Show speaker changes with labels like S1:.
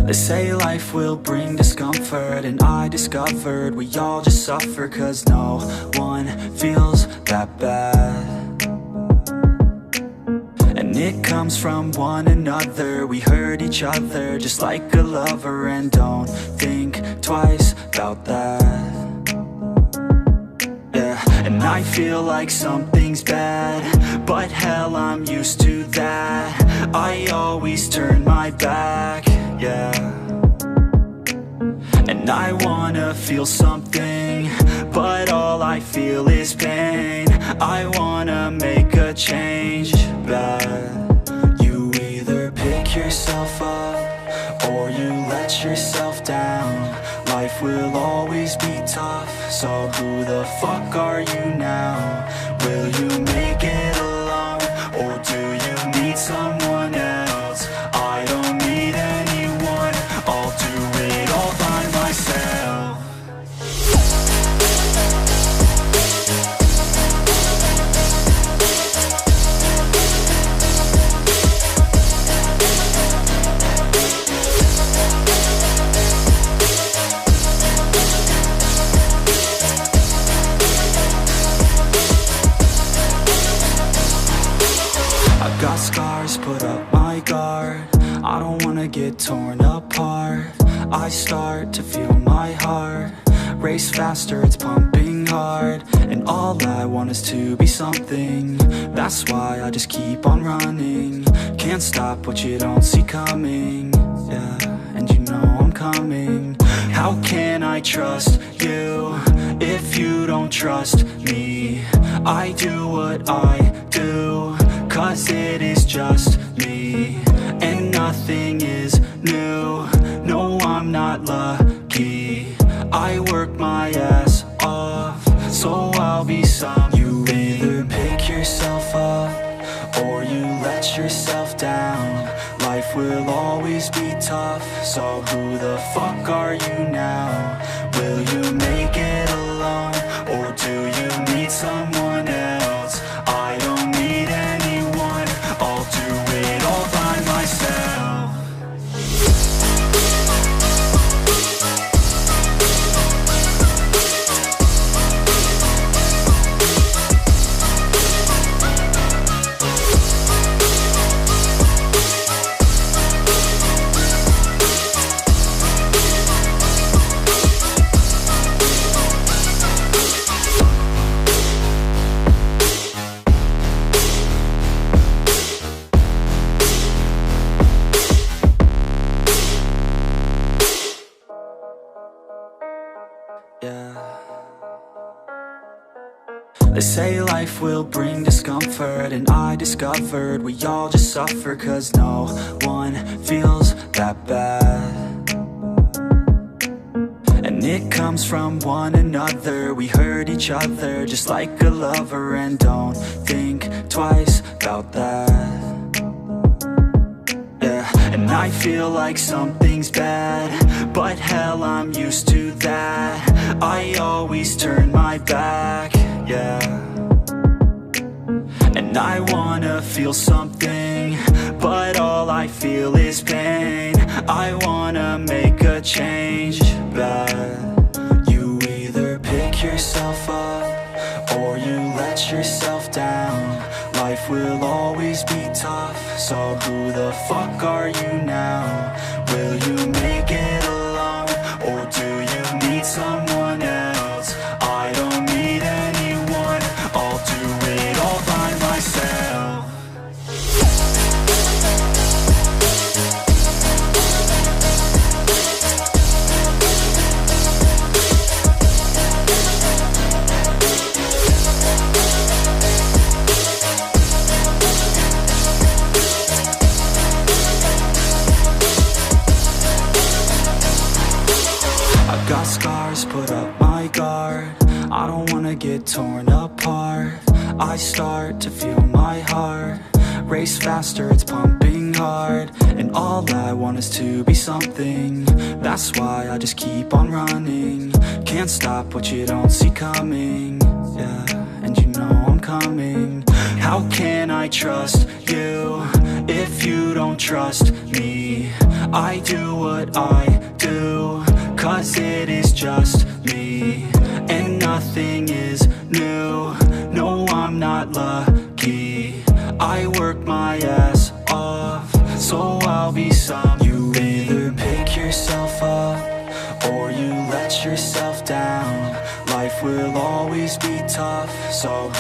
S1: They say life will bring discomfort, and I discovered we all just suffer, 'cause no one feels that bad. And it comes from one another. We hurt each other just like a lover, and don't think twice about that. Yeah, and I feel like something's bad, but hell, I'm used to that. I always turn my back, yeah. And I wanna feel something, but all I feel is pain. I wanna make a change, but you either pick yourself up or you let yourself down. Life will always be tough, so who the fuck are you now? Will you make it alone, or do you need someone else? I don't need anyone, I'll do it all by myself. Got scars, put up my guard. I don't wanna get torn apart. I start to feel my heart race faster, it's pumping hard. And all I want is to be something. That's why I just keep on running. Can't stop what you don't see coming. Yeah, and you know I'm coming. How can I trust you if you don't trust me? I do what I do, 'cause it is just me, and nothing is new. No, I'm not lucky. I work my ass off, so I'll be some. You either pick yourself up or you let yourself down. Life will always be tough, so who the fuck are you now? Will you make it alone, or do you need someone else? I don't need anyone, I'll do it all by myself. They say life will bring discomfort, and I discovered we all just suffer, 'cause no one feels that bad. And it comes from one another. We hurt each other just like a lover, and don't think twice about that. Yeah, and I feel like something's bad, but hell, I'm used to that. I always turn my back, yeah. And I wanna feel something, but all I feel is pain. I wanna make a change, but you either pick yourself up or you let yourself down. Life will always be tough, so who the fuck are you now? Will you make it alone, or do you need someone else? I don't need anyone, I'll do it all by myself. Got scars, put up my guard. I don't wanna get torn apart. I start to feel my heart race faster, it's pumping hard. And all I want is to be something. That's why I just keep on running. Can't stop what you don't see coming. Yeah, and you know I'm coming. How can I trust you if you don't trust me. I do what I do, 'cause it is just me, and nothing is new. No, I'm not lucky, I work my ass off, so I'll be some. You either pick yourself up, or you let yourself down. Life will always be tough, so